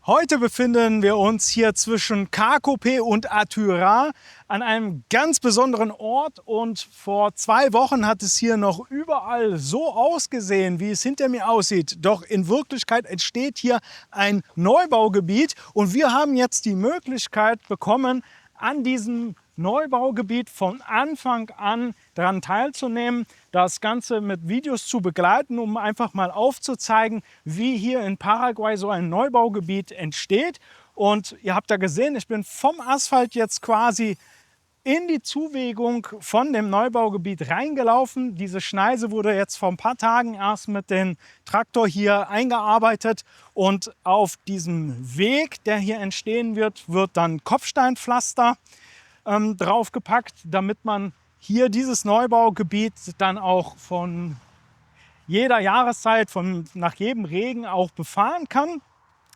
Heute befinden wir uns hier zwischen Kakopé und Atura an einem ganz besonderen Ort, und vor 2 Wochen hat es hier noch überall so ausgesehen, wie es hinter mir aussieht. Doch in Wirklichkeit entsteht hier ein Neubaugebiet, und wir haben jetzt die Möglichkeit bekommen, an diesem Neubaugebiet von Anfang an daran teilzunehmen, das Ganze mit Videos zu begleiten, um einfach mal aufzuzeigen, wie hier in Paraguay so ein Neubaugebiet entsteht. Und ihr habt ja gesehen, ich bin vom Asphalt jetzt quasi in die Zuwegung von dem Neubaugebiet reingelaufen. Diese Schneise wurde jetzt vor ein paar Tagen erst mit dem Traktor hier eingearbeitet, und auf diesem Weg, der hier entstehen wird, wird dann Kopfsteinpflaster draufgepackt, damit man hier dieses Neubaugebiet dann auch von jeder Jahreszeit, nach jedem Regen auch befahren kann.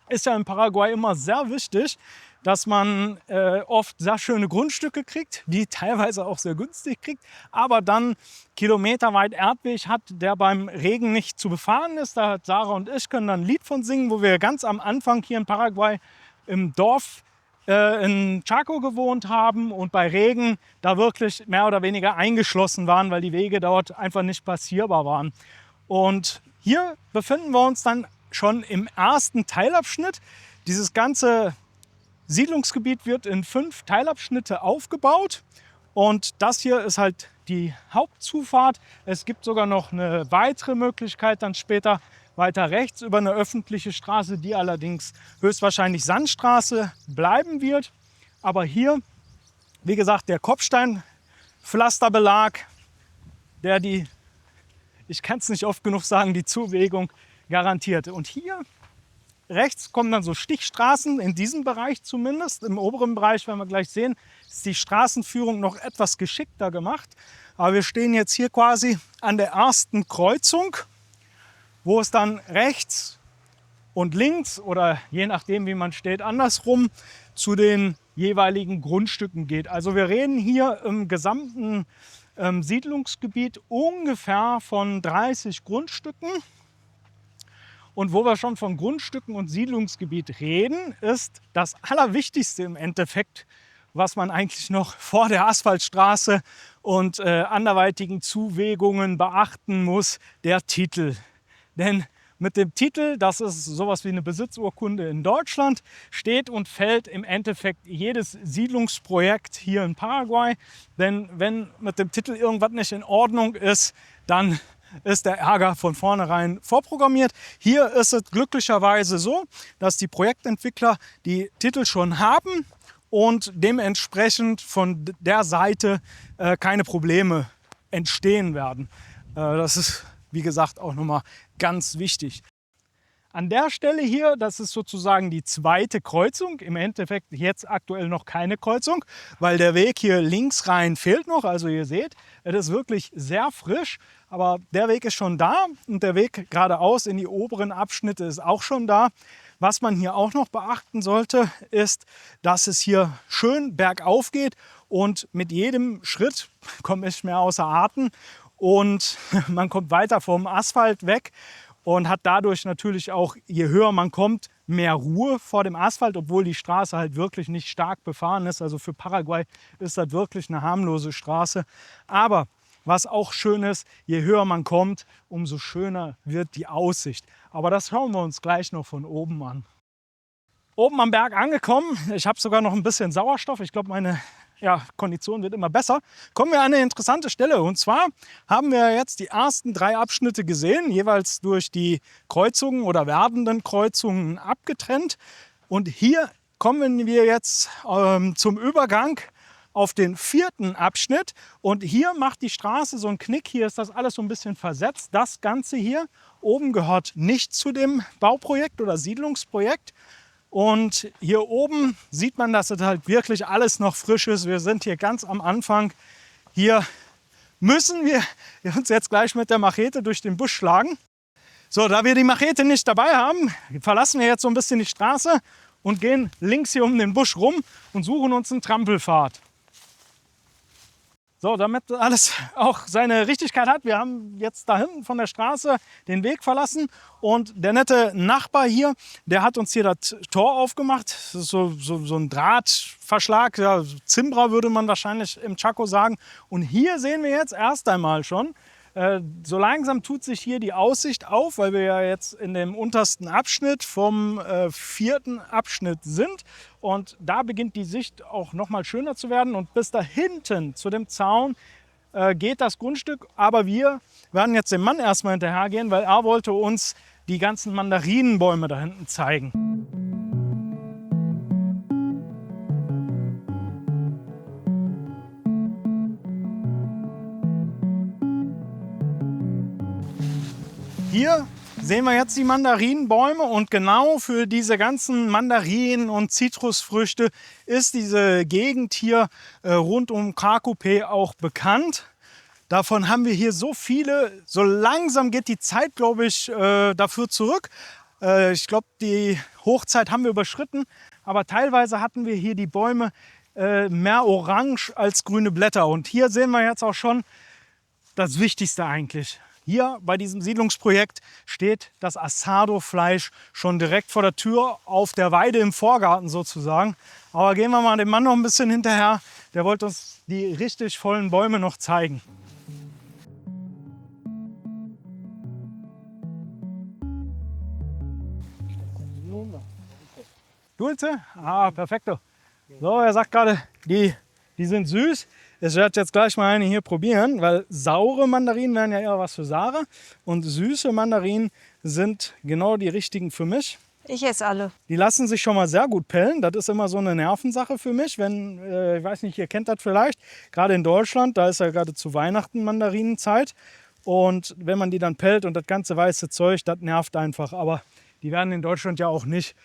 Ist ja in Paraguay immer sehr wichtig, dass man oft sehr schöne Grundstücke kriegt, die teilweise auch sehr günstig kriegt, aber dann kilometerweit Erdweg hat, der beim Regen nicht zu befahren ist. Da hat Sarah und ich können dann ein Lied von singen, wo wir ganz am Anfang hier in Paraguay im Dorf in Chaco gewohnt haben und bei Regen da wirklich mehr oder weniger eingeschlossen waren, weil die Wege dort einfach nicht passierbar waren. Und hier befinden wir uns dann schon im ersten Teilabschnitt. Dieses ganze Siedlungsgebiet wird in 5 Teilabschnitte aufgebaut, und das hier ist halt die Hauptzufahrt. Es gibt sogar noch eine weitere Möglichkeit dann später weiter rechts über eine öffentliche Straße, die allerdings höchstwahrscheinlich Sandstraße bleiben wird. Aber hier, wie gesagt, der Kopfsteinpflasterbelag, der ich kann es nicht oft genug sagen, die Zuwegung garantiert. Und hier rechts kommen dann so Stichstraßen, in diesem Bereich zumindest. Im oberen Bereich, werden wir gleich sehen, ist die Straßenführung noch etwas geschickter gemacht. Aber wir stehen jetzt hier quasi an der ersten Kreuzung, wo es dann rechts und links oder je nachdem, wie man steht, andersrum zu den jeweiligen Grundstücken geht. Also wir reden hier im gesamten Siedlungsgebiet ungefähr von 30 Grundstücken. Und wo wir schon von Grundstücken und Siedlungsgebiet reden, ist das Allerwichtigste im Endeffekt, was man eigentlich noch vor der Asphaltstraße und anderweitigen Zuwegungen beachten muss, der Titel. Denn mit dem Titel, das ist sowas wie eine Besitzurkunde in Deutschland, steht und fällt im Endeffekt jedes Siedlungsprojekt hier in Paraguay. Denn wenn mit dem Titel irgendwas nicht in Ordnung ist, dann ist der Ärger von vornherein vorprogrammiert. Hier ist es glücklicherweise so, dass die Projektentwickler die Titel schon haben und dementsprechend von der Seite keine Probleme entstehen werden. Das ist, wie gesagt, auch nochmal ganz wichtig. An der Stelle hier, das ist sozusagen die zweite Kreuzung. Im Endeffekt jetzt aktuell noch keine Kreuzung, weil der Weg hier links rein fehlt noch. Also ihr seht, es ist wirklich sehr frisch, aber der Weg ist schon da, und der Weg geradeaus in die oberen Abschnitte ist auch schon da. Was man hier auch noch beachten sollte, ist, dass es hier schön bergauf geht, und mit jedem Schritt komme ich mehr außer Atem und man kommt weiter vom Asphalt weg. Und hat dadurch natürlich auch, je höher man kommt, mehr Ruhe vor dem Asphalt, obwohl die Straße halt wirklich nicht stark befahren ist. Also für Paraguay ist das wirklich eine harmlose Straße. Aber was auch schön ist, je höher man kommt, umso schöner wird die Aussicht. Aber das schauen wir uns gleich noch von oben an. Oben am Berg angekommen, ich habe sogar noch ein bisschen Sauerstoff. Ich glaube, meine Kondition wird immer besser. Kommen wir an eine interessante Stelle. Und zwar haben wir jetzt die ersten 3 Abschnitte gesehen, jeweils durch die Kreuzungen oder werdenden Kreuzungen abgetrennt. Und hier kommen wir jetzt zum Übergang auf den 4. Abschnitt. Und hier macht die Straße so einen Knick. Hier ist das alles so ein bisschen versetzt. Das Ganze hier oben gehört nicht zu dem Bauprojekt oder Siedlungsprojekt. Und hier oben sieht man, dass es halt wirklich alles noch frisch ist. Wir sind hier ganz am Anfang. Hier müssen wir uns jetzt gleich mit der Machete durch den Busch schlagen. So, da wir die Machete nicht dabei haben, verlassen wir jetzt so ein bisschen die Straße und gehen links hier um den Busch rum und suchen uns einen Trampelpfad. So, damit alles auch seine Richtigkeit hat. Wir haben jetzt da hinten von der Straße den Weg verlassen und der nette Nachbar hier, der hat uns hier das Tor aufgemacht. Das ist so ein Drahtverschlag, ja, Zimbra würde man wahrscheinlich im Chaco sagen. Und hier sehen wir jetzt erst einmal schon, so langsam tut sich hier die Aussicht auf, weil wir ja jetzt in dem untersten Abschnitt vom 4. Abschnitt sind. Und da beginnt die Sicht auch noch mal schöner zu werden. Und bis da hinten zu dem Zaun geht das Grundstück. Aber wir werden jetzt dem Mann erstmal hinterhergehen, weil er wollte uns die ganzen Mandarinenbäume da hinten zeigen. Hier sehen wir jetzt die Mandarinenbäume und genau für diese ganzen Mandarinen und Zitrusfrüchte ist diese Gegend hier rund um Cacope auch bekannt. Davon haben wir hier so viele. So langsam geht die Zeit, glaube ich, dafür zurück. Ich glaube, die Hochzeit haben wir überschritten, aber teilweise hatten wir hier die Bäume mehr orange als grüne Blätter. Und hier sehen wir jetzt auch schon das Wichtigste eigentlich. Hier bei diesem Siedlungsprojekt steht das Asado-Fleisch schon direkt vor der Tür auf der Weide im Vorgarten sozusagen. Aber gehen wir mal dem Mann noch ein bisschen hinterher. Der wollte uns die richtig vollen Bäume noch zeigen. Dulce? Ah, perfekto. So, er sagt gerade, die sind süß. Ich werde jetzt gleich mal eine hier probieren, weil saure Mandarinen wären ja eher was für Sarah und süße Mandarinen sind genau die richtigen für mich. Ich esse alle. Die lassen sich schon mal sehr gut pellen. Das ist immer so eine Nervensache für mich, wenn, ich weiß nicht, ihr kennt das vielleicht, gerade in Deutschland, da ist ja gerade zu Weihnachten Mandarinenzeit und wenn man die dann pellt und das ganze weiße Zeug, das nervt einfach. Aber die werden in Deutschland ja auch nicht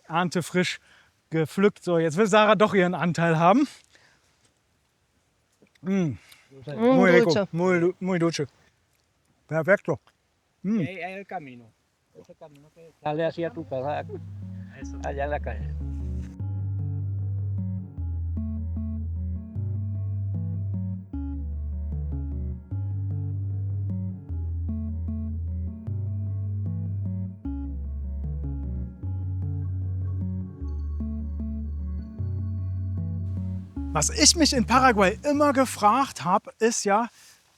erntefrisch gepflückt. So, jetzt will Sarah doch ihren Anteil haben. Muy rico, muy dulce. Perfecto. El camino. Ese camino que sale hacia tu casa, allá en la calle. Was ich mich in Paraguay immer gefragt habe, ist ja,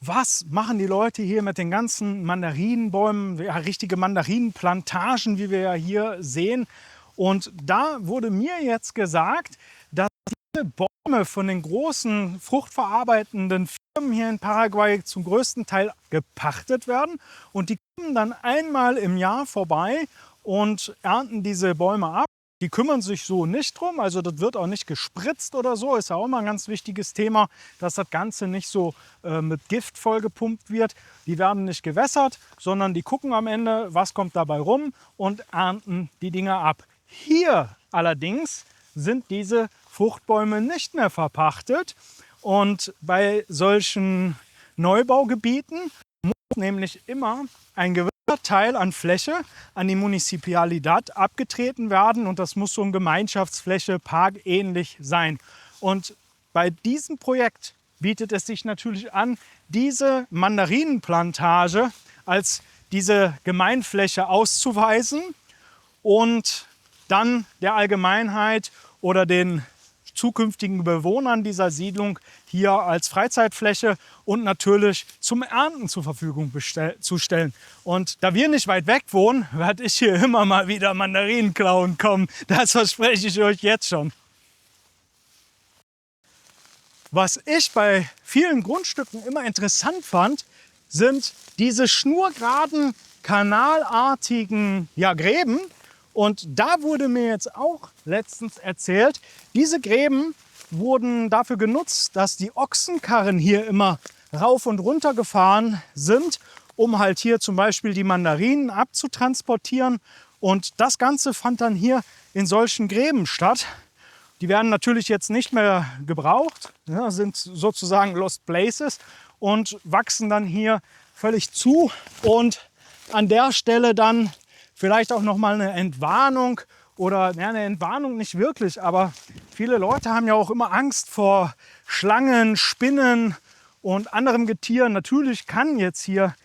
was machen die Leute hier mit den ganzen Mandarinenbäumen, ja, richtige Mandarinenplantagen, wie wir ja hier sehen. Und da wurde mir jetzt gesagt, dass diese Bäume von den großen fruchtverarbeitenden Firmen hier in Paraguay zum größten Teil gepachtet werden. Und die kommen dann einmal im Jahr vorbei und ernten diese Bäume ab. Die kümmern sich so nicht drum, also das wird auch nicht gespritzt oder so, ist ja auch mal ein ganz wichtiges Thema, dass das Ganze nicht so mit Gift vollgepumpt wird. Die werden nicht gewässert, sondern die gucken am Ende, was kommt dabei rum und ernten die Dinge ab. Hier allerdings sind diese Fruchtbäume nicht mehr verpachtet und bei solchen Neubaugebieten muss nämlich immer ein gewisser Teil an Fläche an die Municipalidad abgetreten werden und das muss so eine Gemeinschaftsfläche parkähnlich sein. Und bei diesem Projekt bietet es sich natürlich an, diese Mandarinenplantage als diese Gemeinfläche auszuweisen und dann der Allgemeinheit oder den zukünftigen Bewohnern dieser Siedlung hier als Freizeitfläche und natürlich zum Ernten zur Verfügung zu stellen. Und da wir nicht weit weg wohnen, werde ich hier immer mal wieder Mandarinen klauen kommen. Das verspreche ich euch jetzt schon. Was ich bei vielen Grundstücken immer interessant fand, sind diese schnurgeraden, kanalartigen Gräben. Und da wurde mir jetzt auch letztens erzählt, diese Gräben wurden dafür genutzt, dass die Ochsenkarren hier immer rauf und runter gefahren sind, um halt hier zum Beispiel die Mandarinen abzutransportieren. Und das Ganze fand dann hier in solchen Gräben statt. Die werden natürlich jetzt nicht mehr gebraucht, ja, sind sozusagen Lost Places und wachsen dann hier völlig zu. Und an der Stelle dann vielleicht auch noch mal eine Entwarnung oder eine Entwarnung nicht wirklich, aber Viele Leute haben ja auch immer Angst vor Schlangen, Spinnen und anderem Getier. Natürlich kann jetzt hier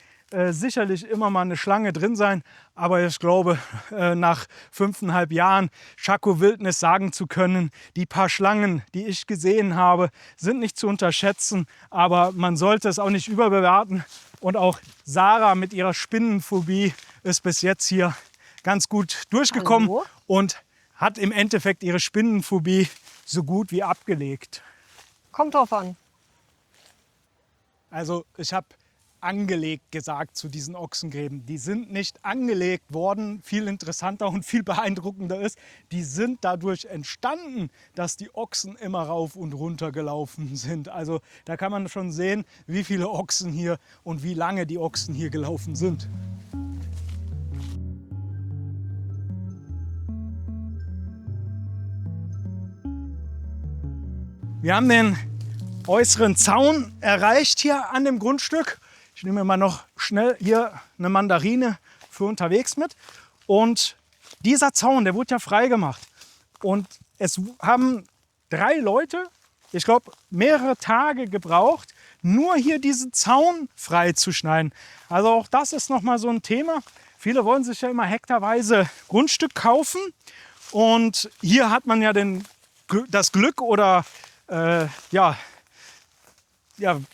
sicherlich immer mal eine Schlange drin sein, aber ich glaube, nach 5,5 Jahren Chaco-Wildnis sagen zu können, die paar Schlangen, die ich gesehen habe, sind nicht zu unterschätzen, aber man sollte es auch nicht überbewerten. Und auch Sarah mit ihrer Spinnenphobie ist bis jetzt hier ganz gut durchgekommen. Hallo? Und hat im Endeffekt ihre Spinnenphobie so gut wie abgelegt. Kommt drauf an. Also ich habe angelegt gesagt zu diesen Ochsengräben. Die sind nicht angelegt worden. Viel interessanter und viel beeindruckender ist, die sind dadurch entstanden, dass die Ochsen immer rauf und runter gelaufen sind. Also da kann man schon sehen, wie viele Ochsen hier und wie lange die Ochsen hier gelaufen sind. Wir haben den äußeren Zaun erreicht hier an dem Grundstück. Ich nehme mir mal noch schnell hier eine Mandarine für unterwegs mit. Und dieser Zaun, der wurde ja freigemacht. Und es haben 3 Leute, ich glaube mehrere Tage gebraucht, nur hier diesen Zaun freizuschneiden. Also auch das ist nochmal so ein Thema. Viele wollen sich ja immer hektarweise Grundstück kaufen. Und hier hat man ja das Glück oder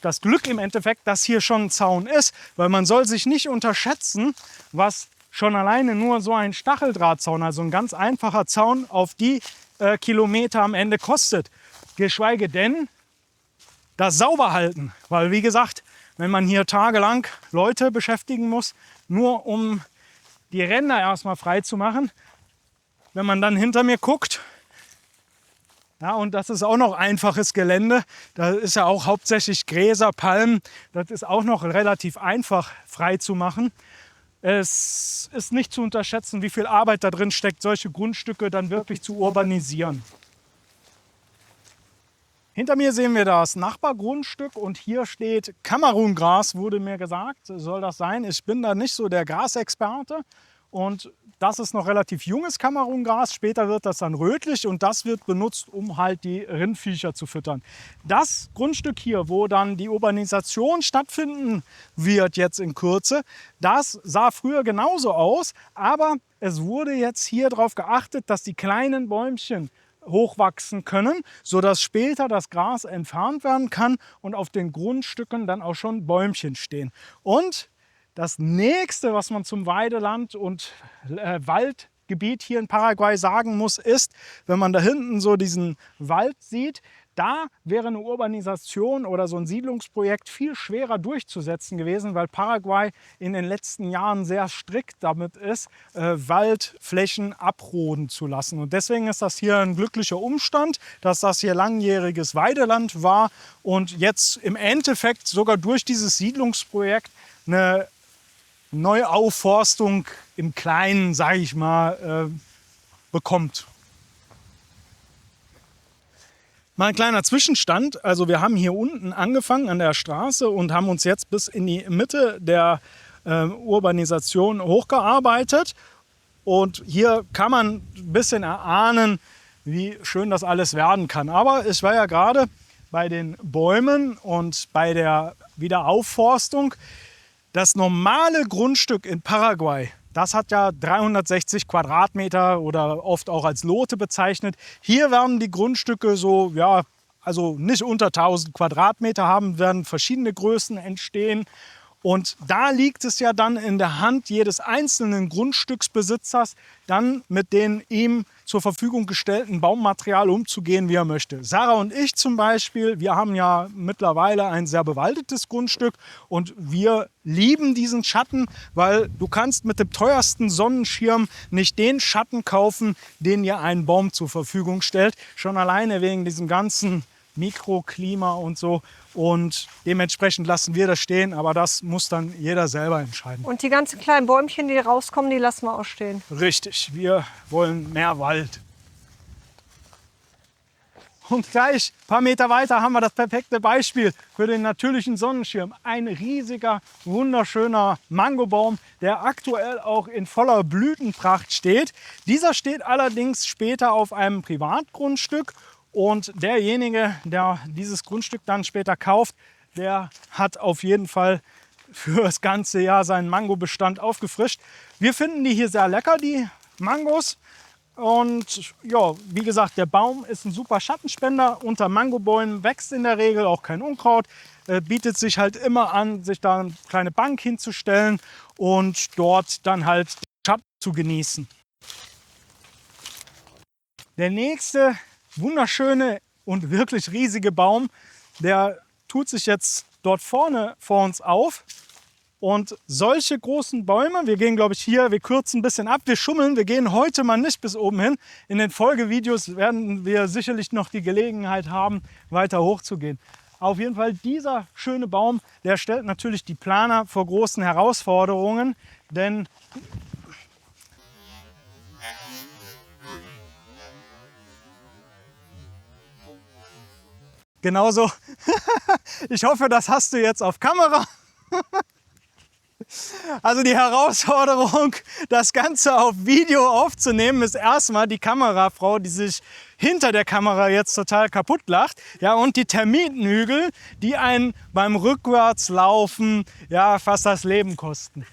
das Glück im Endeffekt, dass hier schon ein Zaun ist, weil man soll sich nicht unterschätzen, was schon alleine nur so ein Stacheldrahtzaun, also ein ganz einfacher Zaun, auf die Kilometer am Ende kostet. Geschweige denn das Sauberhalten, weil wie gesagt, wenn man hier tagelang Leute beschäftigen muss, nur um die Ränder erstmal frei zu machen, wenn man dann hinter mir guckt, ja, und das ist auch noch einfaches Gelände. Da ist ja auch hauptsächlich Gräser, Palmen. Das ist auch noch relativ einfach frei zu machen. Es ist nicht zu unterschätzen, wie viel Arbeit da drin steckt, solche Grundstücke dann wirklich zu urbanisieren. Hinter mir sehen wir das Nachbargrundstück und hier steht Kamerungras, wurde mir gesagt, soll das sein. Ich bin da nicht so der Grasexperte. Und das ist noch relativ junges Kamerungras. Später wird das dann rötlich und das wird benutzt, um halt die Rindviecher zu füttern. Das Grundstück hier, wo dann die Urbanisation stattfinden wird jetzt in Kürze, das sah früher genauso aus, aber es wurde jetzt hier darauf geachtet, dass die kleinen Bäumchen hochwachsen können, sodass später das Gras entfernt werden kann und auf den Grundstücken dann auch schon Bäumchen stehen. Und das nächste, was man zum Weideland und Waldgebiet hier in Paraguay sagen muss, ist, wenn man da hinten so diesen Wald sieht, da wäre eine Urbanisation oder so ein Siedlungsprojekt viel schwerer durchzusetzen gewesen, weil Paraguay in den letzten Jahren sehr strikt damit ist, Waldflächen abroden zu lassen. Und deswegen ist das hier ein glücklicher Umstand, dass das hier langjähriges Weideland war und jetzt im Endeffekt sogar durch dieses Siedlungsprojekt eine Neuaufforstung im Kleinen, sage ich mal, bekommt. Mal ein kleiner Zwischenstand. Also wir haben hier unten angefangen an der Straße und haben uns jetzt bis in die Mitte der Urbanisation hochgearbeitet. Und hier kann man ein bisschen erahnen, wie schön das alles werden kann. Aber ich war ja gerade bei den Bäumen und bei der Wiederaufforstung. Das normale Grundstück in Paraguay, das hat ja 360 Quadratmeter oder oft auch als Lote bezeichnet. Hier werden die Grundstücke so, ja, also nicht unter 1000 Quadratmeter haben, werden verschiedene Größen entstehen. Und da liegt es ja dann in der Hand jedes einzelnen Grundstücksbesitzers, dann mit den ihm zur Verfügung gestellten Baumaterial umzugehen, wie er möchte. Sarah und ich zum Beispiel, wir haben ja mittlerweile ein sehr bewaldetes Grundstück und wir lieben diesen Schatten, weil du kannst mit dem teuersten Sonnenschirm nicht den Schatten kaufen, den dir ein Baum zur Verfügung stellt. Schon alleine wegen diesem ganzen Mikroklima und so. Und dementsprechend lassen wir das stehen, aber das muss dann jeder selber entscheiden. Und die ganzen kleinen Bäumchen, die rauskommen, die lassen wir auch stehen. Richtig, wir wollen mehr Wald. Und gleich ein paar Meter weiter haben wir das perfekte Beispiel für den natürlichen Sonnenschirm. Ein riesiger, wunderschöner Mangobaum, der aktuell auch in voller Blütenpracht steht. Dieser steht allerdings später auf einem Privatgrundstück. Und derjenige, der dieses Grundstück dann später kauft, der hat auf jeden Fall für das ganze Jahr seinen Mangobestand aufgefrischt. Wir finden die hier sehr lecker, die Mangos. Und ja, wie gesagt, der Baum ist ein super Schattenspender. Unter Mangobäumen wächst in der Regel auch kein Unkraut. Bietet sich halt immer an, sich da eine kleine Bank hinzustellen und dort dann halt den Schatten zu genießen. Der nächste wunderschöne und wirklich riesige Baum, der tut sich jetzt dort vorne vor uns auf. Und solche großen Bäume, wir gehen glaube ich hier, wir kürzen ein bisschen ab, wir schummeln, wir gehen heute mal nicht bis oben hin. In den Folgevideos werden wir sicherlich noch die Gelegenheit haben, weiter hochzugehen. Auf jeden Fall dieser schöne Baum, der stellt natürlich die Planer vor großen Herausforderungen, denn genauso, ich hoffe, das hast du jetzt auf Kamera. Also die Herausforderung, das Ganze auf Video aufzunehmen, ist erstmal die Kamerafrau, die sich hinter der Kamera jetzt total kaputt lacht. Ja, und die Termitenhügel, die einen beim Rückwärtslaufen ja, fast das Leben kosten.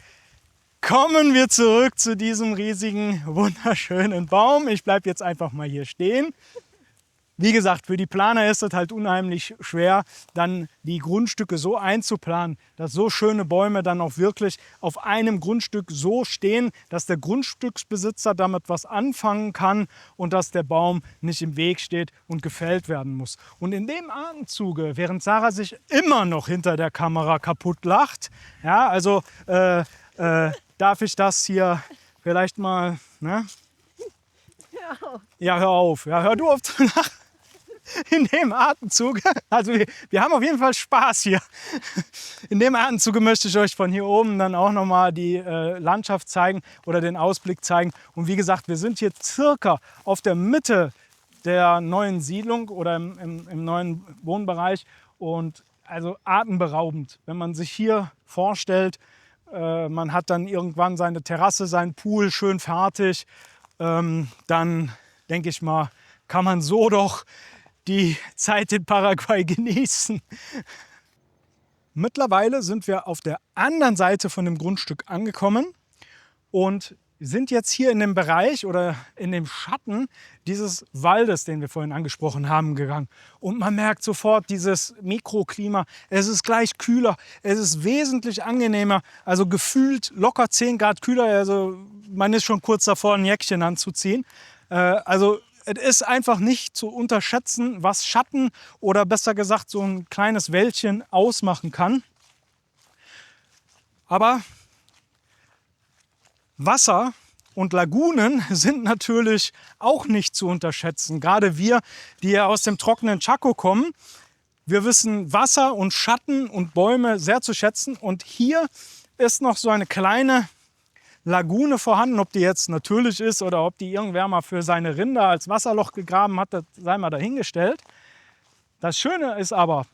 Kommen wir zurück zu diesem riesigen, wunderschönen Baum. Ich bleibe jetzt einfach mal hier stehen. Wie gesagt, für die Planer ist es halt unheimlich schwer, dann die Grundstücke so einzuplanen, dass so schöne Bäume dann auch wirklich auf einem Grundstück so stehen, dass der Grundstücksbesitzer damit was anfangen kann und dass der Baum nicht im Weg steht und gefällt werden muss. Und in dem Atemzuge, während Sarah sich immer noch hinter der Kamera kaputt lacht, ja, also darf ich das hier vielleicht mal, ne? Ja, hör auf. Ja, hör du auf zu lachen. In dem Atemzug, also wir haben auf jeden Fall Spaß hier. In dem Atemzug möchte ich euch von hier oben dann auch nochmal die Landschaft zeigen oder den Ausblick zeigen. Und wie gesagt, wir sind hier circa auf der Mitte der neuen Siedlung oder im neuen Wohnbereich. Und also atemberaubend, wenn man sich hier vorstellt, man hat dann irgendwann seine Terrasse, seinen Pool schön fertig, dann denke ich mal, kann man so doch die Zeit in Paraguay genießen. Mittlerweile sind wir auf der anderen Seite von dem Grundstück angekommen und sind jetzt hier in dem Bereich oder in dem Schatten dieses Waldes, den wir vorhin angesprochen haben, gegangen. Und man merkt sofort dieses Mikroklima. Es ist gleich kühler, es ist wesentlich angenehmer, also gefühlt locker 10 Grad kühler. Also man ist schon kurz davor, ein Jäckchen anzuziehen. Also es ist einfach nicht zu unterschätzen, was Schatten oder besser gesagt so ein kleines Wäldchen ausmachen kann. Aber Wasser und Lagunen sind natürlich auch nicht zu unterschätzen. Gerade wir, die ja aus dem trockenen Chaco kommen, wir wissen Wasser und Schatten und Bäume sehr zu schätzen. Und hier ist noch so eine kleine Lagune vorhanden. Ob die jetzt natürlich ist oder ob die irgendwer mal für seine Rinder als Wasserloch gegraben hat, das sei mal dahingestellt. Das Schöne ist aber,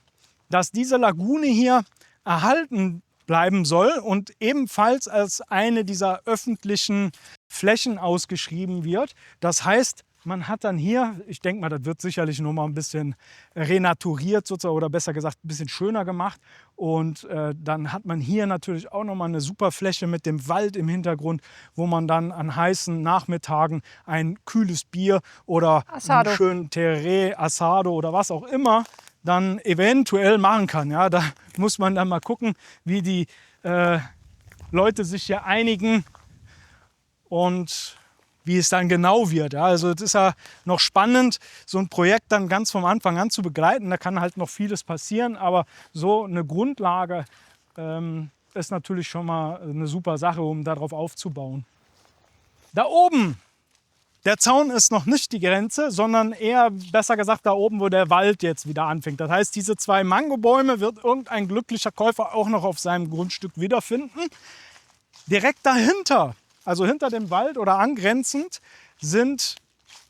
dass diese Lagune hier erhalten bleiben soll und ebenfalls als eine dieser öffentlichen Flächen ausgeschrieben wird. Das heißt, man hat dann hier, ich denke mal, das wird sicherlich noch mal ein bisschen renaturiert sozusagen oder besser gesagt ein bisschen schöner gemacht. Und dann hat man hier natürlich auch noch mal eine super Fläche mit dem Wald im Hintergrund, wo man dann an heißen Nachmittagen ein kühles Bier oder Asado. einen schönen Tereré, Asado oder was auch immer dann eventuell machen kann. Ja, da muss man dann mal gucken, wie die Leute sich hier einigen und wie es dann genau wird. Ja, also es ist ja noch spannend, so ein Projekt dann ganz vom Anfang an zu begleiten. Da kann halt noch vieles passieren, aber so eine Grundlage ist natürlich schon mal eine super Sache, um darauf aufzubauen. Da oben, der Zaun ist noch nicht die Grenze, sondern eher, besser gesagt, da oben, wo der Wald jetzt wieder anfängt. Das heißt, diese 2 Mangobäume wird irgendein glücklicher Käufer auch noch auf seinem Grundstück wiederfinden. Direkt dahinter, also hinter dem Wald oder angrenzend, sind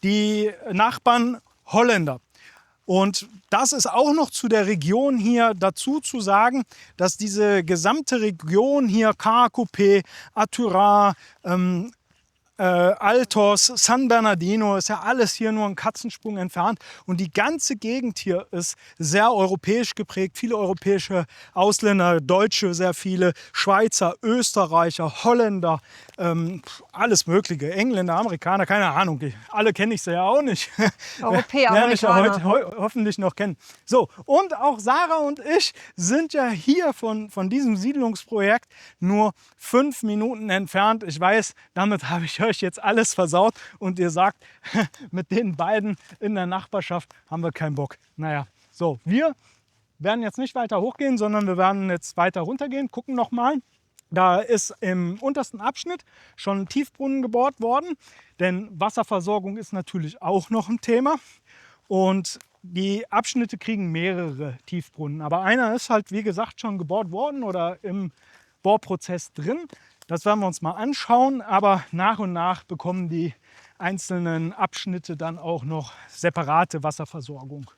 die Nachbarn Holländer. Und das ist auch noch zu der Region hier dazu zu sagen, dass diese gesamte Region hier, KKP, Atura, Altos, San Bernardino, ist ja alles hier nur ein Katzensprung entfernt. Und die ganze Gegend hier ist sehr europäisch geprägt. Viele europäische Ausländer, Deutsche, sehr viele, Schweizer, Österreicher, Holländer, alles Mögliche, Engländer, Amerikaner, keine Ahnung. Alle kenne ich sie ja auch nicht. Europäer, Lerne ich ja Amerikaner. heute hoffentlich noch kennen. So, und auch Sarah und ich sind ja hier von diesem Siedlungsprojekt nur 5 Minuten entfernt. Ich weiß, damit habe ich euch jetzt alles versaut und ihr sagt, mit den beiden in der Nachbarschaft haben wir keinen Bock. Naja, so, wir werden jetzt nicht weiter hochgehen, sondern wir werden jetzt weiter runtergehen, gucken nochmal. Da ist im untersten Abschnitt schon ein Tiefbrunnen gebohrt worden, denn Wasserversorgung ist natürlich auch noch ein Thema. Und die Abschnitte kriegen mehrere Tiefbrunnen. Aber einer ist halt, wie gesagt, schon gebohrt worden oder im Bohrprozess drin. Das werden wir uns mal anschauen. Aber nach und nach bekommen die einzelnen Abschnitte dann auch noch separate Wasserversorgung.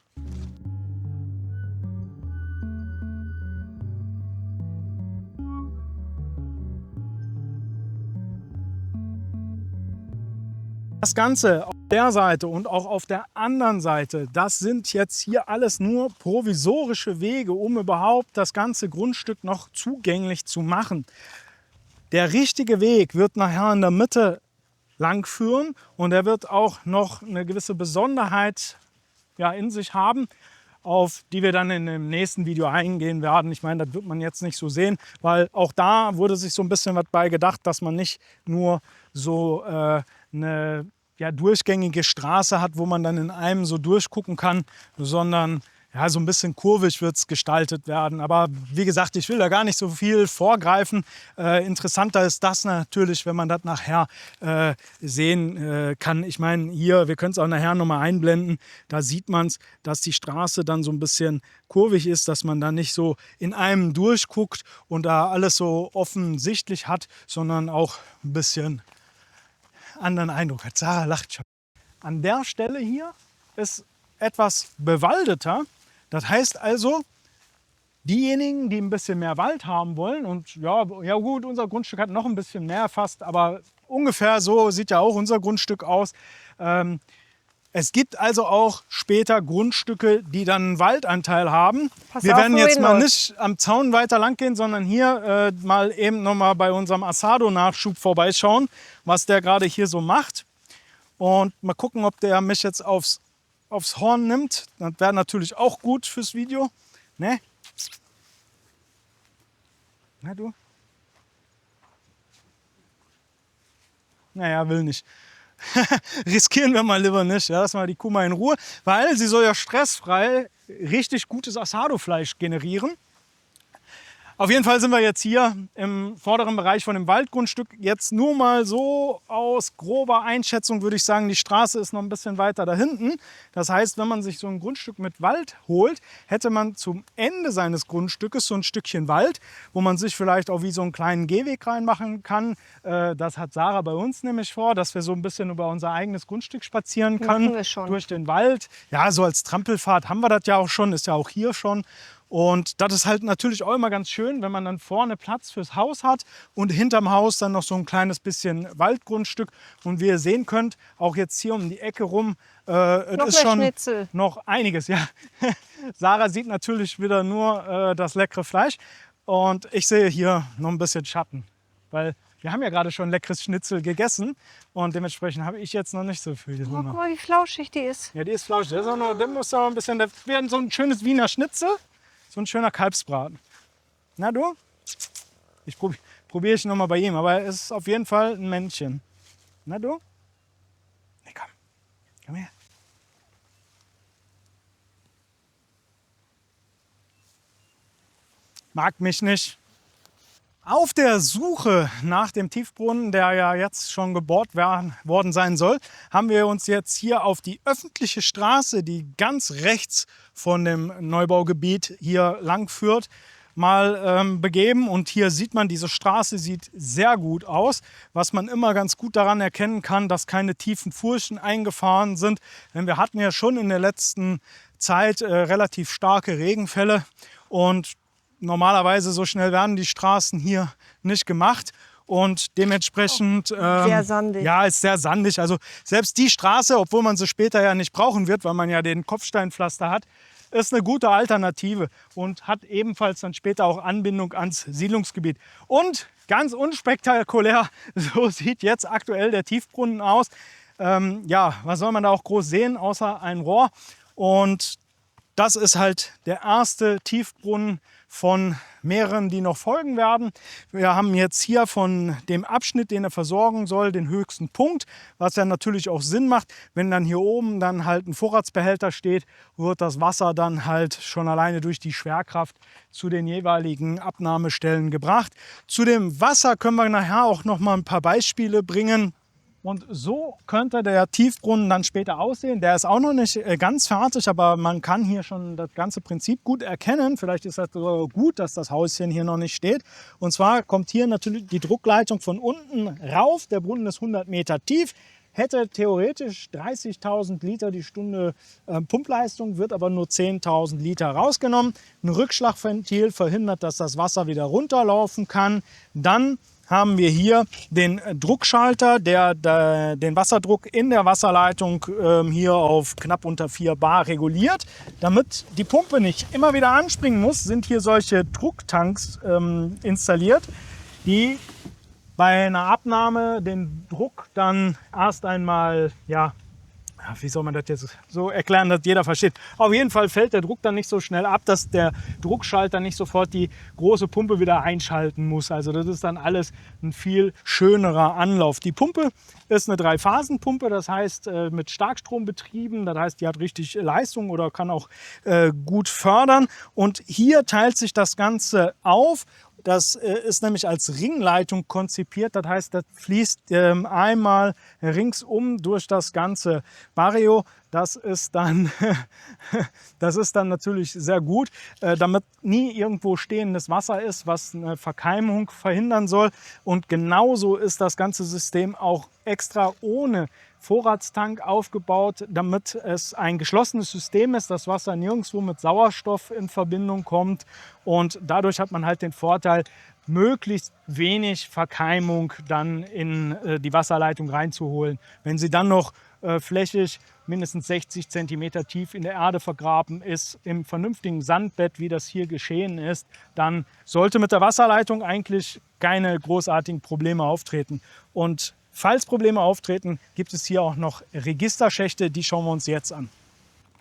Das Ganze auf der Seite und auch auf der anderen Seite, das sind jetzt hier alles nur provisorische Wege, um überhaupt das ganze Grundstück noch zugänglich zu machen. Der richtige Weg wird nachher in der Mitte lang führen und er wird auch noch eine gewisse Besonderheit in sich haben, auf die wir dann in dem nächsten Video eingehen werden. Ich meine, das wird man jetzt nicht so sehen, weil auch da wurde sich so ein bisschen was bei gedacht, dass man nicht nur so eine durchgängige Straße hat, wo man dann in einem so durchgucken kann, sondern so ein bisschen kurvig wird es gestaltet werden. Aber wie gesagt, ich will da gar nicht so viel vorgreifen. Interessanter ist das natürlich, wenn man das nachher sehen kann. Ich meine, hier, wir können es auch nachher nochmal einblenden, da sieht man es, dass die Straße dann so ein bisschen kurvig ist, dass man da nicht so in einem durchguckt und da alles so offensichtlich hat, sondern auch ein bisschen anderen Eindruck hat. Sarah lacht schon. An der Stelle hier ist etwas bewaldeter. Das heißt also, diejenigen, die ein bisschen mehr Wald haben wollen, und ja gut, unser Grundstück hat noch ein bisschen mehr fast, aber ungefähr so sieht ja auch unser Grundstück aus. Es gibt also auch später Grundstücke, die dann einen Waldanteil haben. Wir werden jetzt mal nicht am Zaun weiter lang gehen, sondern hier mal eben noch mal bei unserem Asado-Nachschub vorbeischauen, was der gerade hier so macht. Und mal gucken, ob der mich jetzt aufs Horn nimmt. Das wäre natürlich auch gut fürs Video. Ne? Na du? Naja, will nicht. Riskieren wir mal lieber nicht. Ja, lassen wir die Kuh mal in Ruhe, weil sie soll ja stressfrei richtig gutes Asado-Fleisch generieren. Auf jeden Fall sind wir jetzt hier im vorderen Bereich von dem Waldgrundstück. Jetzt nur mal so aus grober Einschätzung würde ich sagen, die Straße ist noch ein bisschen weiter da hinten. Das heißt, wenn man sich so ein Grundstück mit Wald holt, hätte man zum Ende seines Grundstückes so ein Stückchen Wald, wo man sich vielleicht auch wie so einen kleinen Gehweg reinmachen kann. Das hat Sarah bei uns nämlich vor, dass wir so ein bisschen über unser eigenes Grundstück spazieren können durch den Wald. Ja, so als Trampelfahrt haben wir das ja auch schon, ist ja auch hier schon. Und das ist halt natürlich auch immer ganz schön, wenn man dann vorne Platz fürs Haus hat und hinterm Haus dann noch so ein kleines bisschen Waldgrundstück. Und wie ihr sehen könnt, auch jetzt hier um die Ecke rum, ist schon Schnitzel. Noch einiges. Ja. Sarah sieht natürlich wieder nur das leckere Fleisch und ich sehe hier noch ein bisschen Schatten, weil wir haben ja gerade schon leckeres Schnitzel gegessen und dementsprechend habe ich jetzt noch nicht so viel. Guck mal, wie flauschig die ist. Ja, die ist flauschig. Der muss auch ein bisschen, das wäre so ein schönes Wiener Schnitzel. So ein schöner Kalbsbraten. Na du? Ich probiere ich noch mal bei ihm, aber er ist auf jeden Fall ein Männchen. Na du? Nee, komm her. Mag mich nicht. Auf der Suche nach dem Tiefbrunnen, der ja jetzt schon gebohrt worden sein soll, haben wir uns jetzt hier auf die öffentliche Straße, die ganz rechts von dem Neubaugebiet hier lang führt, mal begeben. Und hier sieht man, diese Straße sieht sehr gut aus, was man immer ganz gut daran erkennen kann, dass keine tiefen Furchen eingefahren sind. Denn wir hatten ja schon in der letzten Zeit relativ starke Regenfälle und normalerweise so schnell werden die Straßen hier nicht gemacht und dementsprechend Sehr sandig. ja, ist sehr sandig. Also selbst die Straße, obwohl man sie später ja nicht brauchen wird, weil man ja den Kopfsteinpflaster hat, ist eine gute Alternative und hat ebenfalls dann später auch Anbindung ans Siedlungsgebiet. Und ganz unspektakulär, so sieht jetzt aktuell der Tiefbrunnen aus. Ja, was soll man da auch groß sehen, außer ein Rohr? Und das ist halt der erste Tiefbrunnen von mehreren, die noch folgen werden. Wir haben jetzt hier von dem Abschnitt, den er versorgen soll, den höchsten Punkt, was ja natürlich auch Sinn macht. Wenn dann hier oben dann halt ein Vorratsbehälter steht, wird das Wasser dann halt schon alleine durch die Schwerkraft zu den jeweiligen Abnahmestellen gebracht. Zu dem Wasser können wir nachher auch noch mal ein paar Beispiele bringen. Und so könnte der Tiefbrunnen dann später aussehen. Der ist auch noch nicht ganz fertig, aber man kann hier schon das ganze Prinzip gut erkennen. Vielleicht ist das sogar gut, dass das Häuschen hier noch nicht steht. Und zwar kommt hier natürlich die Druckleitung von unten rauf. Der Brunnen ist 100 Meter tief, hätte theoretisch 30.000 Liter die Stunde Pumpleistung, wird aber nur 10.000 Liter rausgenommen. Ein Rückschlagventil verhindert, dass das Wasser wieder runterlaufen kann. Dann haben wir hier den Druckschalter, der den Wasserdruck in der Wasserleitung hier auf knapp unter 4 Bar reguliert. Damit die Pumpe nicht immer wieder anspringen muss, sind hier solche Drucktanks installiert, die bei einer Abnahme den Druck dann erst einmal, ja, wie soll man das jetzt so erklären, dass jeder versteht. Auf jeden Fall fällt der Druck dann nicht so schnell ab, dass der Druckschalter nicht sofort die große Pumpe wieder einschalten muss. Also das ist dann alles ein viel schönerer Anlauf. Die Pumpe ist eine 3-Phasen-Pumpe, das heißt mit Starkstrom betrieben. Das heißt, die hat richtig Leistung oder kann auch gut fördern. Und hier teilt sich das Ganze auf. Das ist nämlich als Ringleitung konzipiert. Das heißt, das fließt einmal ringsum durch das ganze Barrio. Das ist dann natürlich sehr gut, damit nie irgendwo stehendes Wasser ist, was eine Verkeimung verhindern soll. Und genauso ist das ganze System auch extra ohne Vorratstank aufgebaut, damit es ein geschlossenes System ist, das Wasser nirgendwo mit Sauerstoff in Verbindung kommt. Und dadurch hat man halt den Vorteil, möglichst wenig Verkeimung dann in die Wasserleitung reinzuholen. Wenn sie dann noch flächig mindestens 60 cm tief in der Erde vergraben ist, im vernünftigen Sandbett, wie das hier geschehen ist, dann sollte mit der Wasserleitung eigentlich keine großartigen Probleme auftreten. Und falls Probleme auftreten, gibt es hier auch noch Registerschächte, die schauen wir uns jetzt an.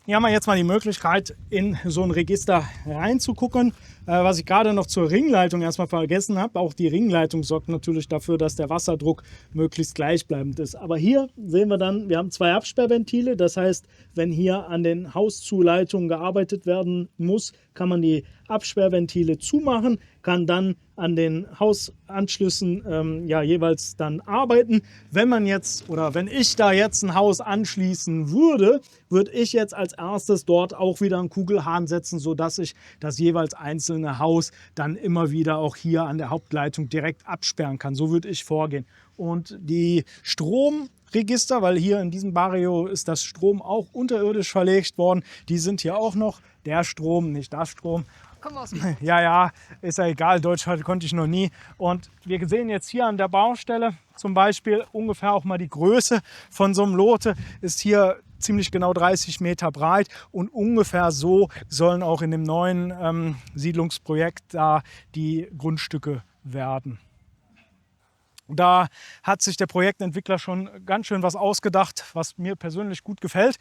Hier haben wir jetzt mal die Möglichkeit, in so ein Register reinzugucken. Was ich gerade noch zur Ringleitung erstmal vergessen habe, auch die Ringleitung sorgt natürlich dafür, dass der Wasserdruck möglichst gleichbleibend ist. Aber hier sehen wir dann, wir haben 2 Absperrventile. Das heißt, wenn hier an den Hauszuleitungen gearbeitet werden muss, kann man die Absperrventile zumachen, kann dann an den Hausanschlüssen ja, jeweils dann arbeiten. Wenn man jetzt oder wenn ich da jetzt ein Haus anschließen würde, würde ich jetzt als erstes dort auch wieder einen Kugelhahn setzen, sodass ich das jeweils einzelne Haus dann immer wieder auch hier an der Hauptleitung direkt absperren kann. So würde ich vorgehen. Und die Stromregister, weil hier in diesem Barrio ist das Strom auch unterirdisch verlegt worden, die sind hier auch noch. Der Strom, nicht das Strom. Komm aus. Ja, ist ja egal, Deutsch konnte ich noch nie. Und wir sehen jetzt hier an der Baustelle zum Beispiel ungefähr auch mal die Größe von so einem Lote, ist hier ziemlich genau 30 Meter breit und ungefähr so sollen auch in dem neuen Siedlungsprojekt da die Grundstücke werden. Da hat sich der Projektentwickler schon ganz schön was ausgedacht, was mir persönlich gut gefällt.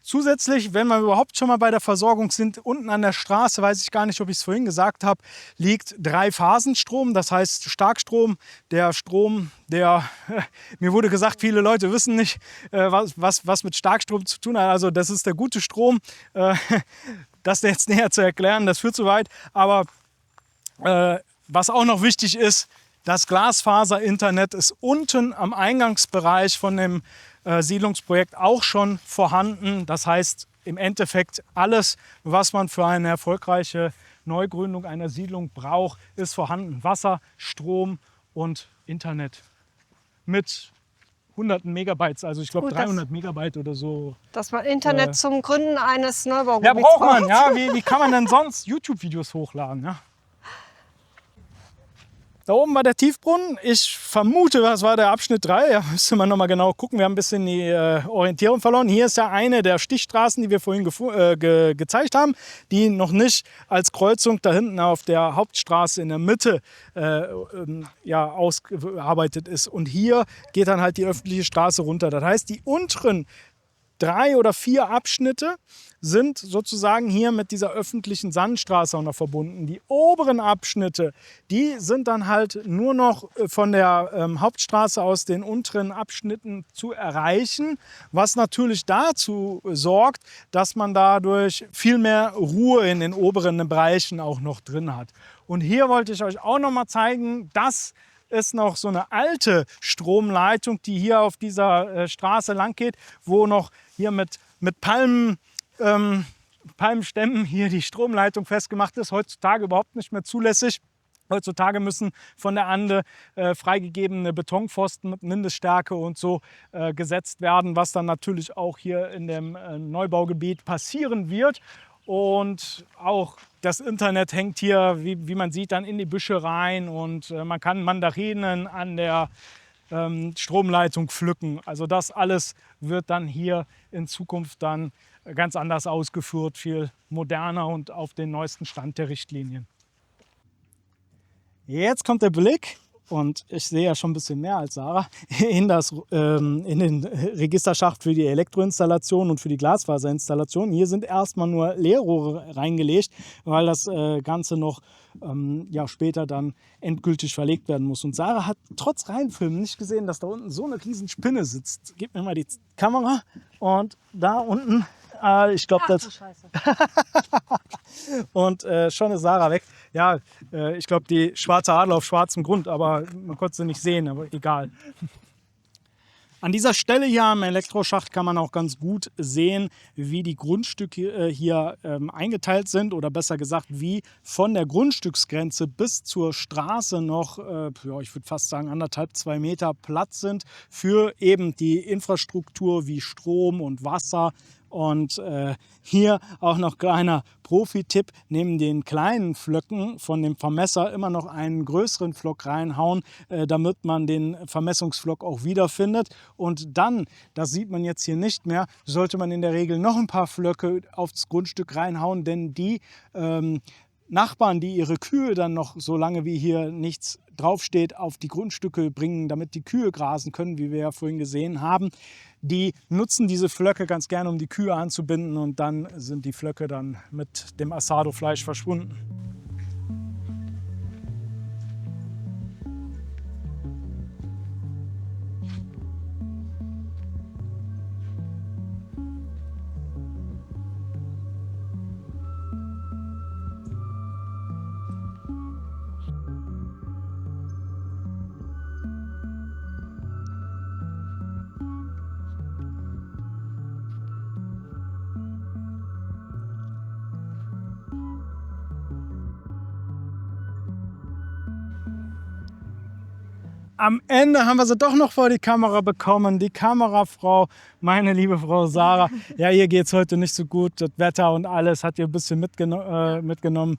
Zusätzlich, wenn wir überhaupt schon mal bei der Versorgung sind, unten an der Straße, weiß ich gar nicht, ob ich es vorhin gesagt habe, liegt 3-Phasenstrom, das heißt Starkstrom, der Strom, der, mir wurde gesagt, viele Leute wissen nicht, was mit Starkstrom zu tun hat, also das ist der gute Strom, das jetzt näher zu erklären, das führt zu weit, aber was auch noch wichtig ist, das Glasfaser-Internet ist unten am Eingangsbereich von dem Siedlungsprojekt auch schon vorhanden. Das heißt im Endeffekt alles, was man für eine erfolgreiche Neugründung einer Siedlung braucht, ist vorhanden. Wasser, Strom und Internet mit hunderten Megabytes, also ich glaube 300 Megabyte oder so. Dass man Internet zum Gründen eines Neubaugebiets ja, braucht man. Ja, wie kann man denn sonst YouTube-Videos hochladen? Ja? Da oben war der Tiefbrunnen. Ich vermute, das war der Abschnitt 3. Ja, müsste man nochmal genau gucken. Wir haben ein bisschen die Orientierung verloren. Hier ist ja eine der Stichstraßen, die wir vorhin gezeigt haben, die noch nicht als Kreuzung da hinten auf der Hauptstraße in der Mitte ja, ausgearbeitet ist. Und hier geht dann halt die öffentliche Straße runter. Das heißt, die unteren 3 oder 4 Abschnitte sind sozusagen hier mit dieser öffentlichen Sandstraße auch noch verbunden. Die oberen Abschnitte, die sind dann halt nur noch von der Hauptstraße aus den unteren Abschnitten zu erreichen, was natürlich dazu sorgt, dass man dadurch viel mehr Ruhe in den oberen Bereichen auch noch drin hat. Und hier wollte ich euch auch noch mal zeigen, dass ist noch so eine alte Stromleitung, die hier auf dieser Straße lang geht, wo noch hier mit Palmstämmen hier die Stromleitung festgemacht ist. Heutzutage überhaupt nicht mehr zulässig. Heutzutage müssen von der Ande freigegebene Betonpfosten mit Mindeststärke und so gesetzt werden, was dann natürlich auch hier in dem Neubaugebiet passieren wird. Und auch das Internet hängt hier, wie man sieht, dann in die Büsche rein und man kann Mandarinen an der Stromleitung pflücken. Also das alles wird dann hier in Zukunft dann ganz anders ausgeführt, viel moderner und auf den neuesten Stand der Richtlinien. Jetzt kommt der Blick. Und ich sehe ja schon ein bisschen mehr als Sarah, in den Registerschacht für die Elektroinstallation und für die Glasfaserinstallation. Hier sind erstmal nur Leerrohre reingelegt, weil das Ganze noch ja, später dann endgültig verlegt werden muss. Und Sarah hat trotz Reinfilmen nicht gesehen, dass da unten so eine riesen Spinne sitzt. Gib mir mal die Kamera. Und da unten, ich glaube, das... Und schon ist Sarah weg. Ja, ich glaube, die schwarze Adler auf schwarzem Grund, aber man konnte sie nicht sehen, aber egal. An dieser Stelle hier am Elektroschacht kann man auch ganz gut sehen, wie die Grundstücke hier eingeteilt sind oder besser gesagt, wie von der Grundstücksgrenze bis zur Straße noch, ja, ich würde fast sagen 1,5, 2 Meter Platz sind für eben die Infrastruktur wie Strom und Wasser. Und hier auch noch kleiner Profi-Tipp, neben den kleinen Flöcken von dem Vermesser immer noch einen größeren Flock reinhauen, damit man den Vermessungsflock auch wiederfindet. Und dann, das sieht man jetzt hier nicht mehr, sollte man in der Regel noch ein paar Flöcke aufs Grundstück reinhauen, denn die Nachbarn, die ihre Kühe dann noch, solange wie hier nichts draufsteht, auf die Grundstücke bringen, damit die Kühe grasen können, wie wir ja vorhin gesehen haben, die nutzen diese Flöcke ganz gerne, um die Kühe anzubinden und dann sind die Flöcke dann mit dem Asado-Fleisch verschwunden. Am Ende haben wir sie doch noch vor die Kamera bekommen. Die Kamerafrau, meine liebe Frau Sarah. Ja, ihr geht es heute nicht so gut. Das Wetter und alles hat ihr ein bisschen mitgenommen.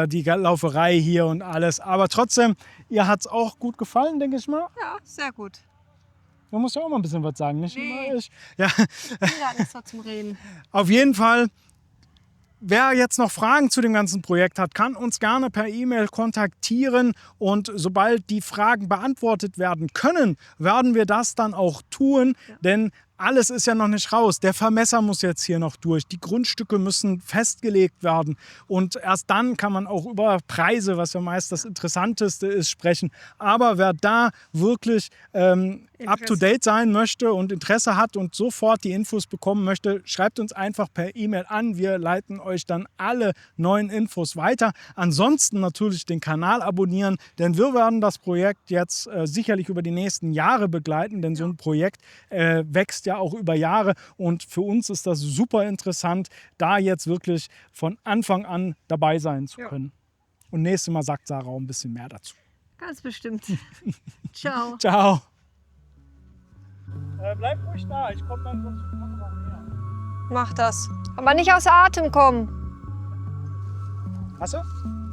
Die Lauferei hier und alles. Aber trotzdem, ihr hat es auch gut gefallen, denke ich mal. Ja, sehr gut. Man muss ja auch mal ein bisschen was sagen, nicht Nee. immer ich. Ja. Ich bin gerade nicht so zum Reden. Auf jeden Fall. Wer jetzt noch Fragen zu dem ganzen Projekt hat, kann uns gerne per E-Mail kontaktieren und sobald die Fragen beantwortet werden können, werden wir das dann auch tun, denn alles ist ja noch nicht raus. Der Vermesser muss jetzt hier noch durch. Die Grundstücke müssen festgelegt werden. Und erst dann kann man auch über Preise, was ja meist das Interessanteste ist, sprechen. Aber wer da wirklich up-to-date sein möchte und Interesse hat und sofort die Infos bekommen möchte, schreibt uns einfach per E-Mail an. Wir leiten euch dann alle neuen Infos weiter. Ansonsten natürlich den Kanal abonnieren, denn wir werden das Projekt jetzt sicherlich über die nächsten Jahre begleiten, denn so ein Projekt wächst ja auch über Jahre und für uns ist das super interessant, da jetzt wirklich von Anfang an dabei sein zu können. Und nächstes Mal sagt Sarah auch ein bisschen mehr dazu. Ganz bestimmt. Ciao. Ciao. Bleib ruhig da, ich komme dann sonst zur Kamera näher. Mach das. Aber nicht aus Atem kommen. Hast du?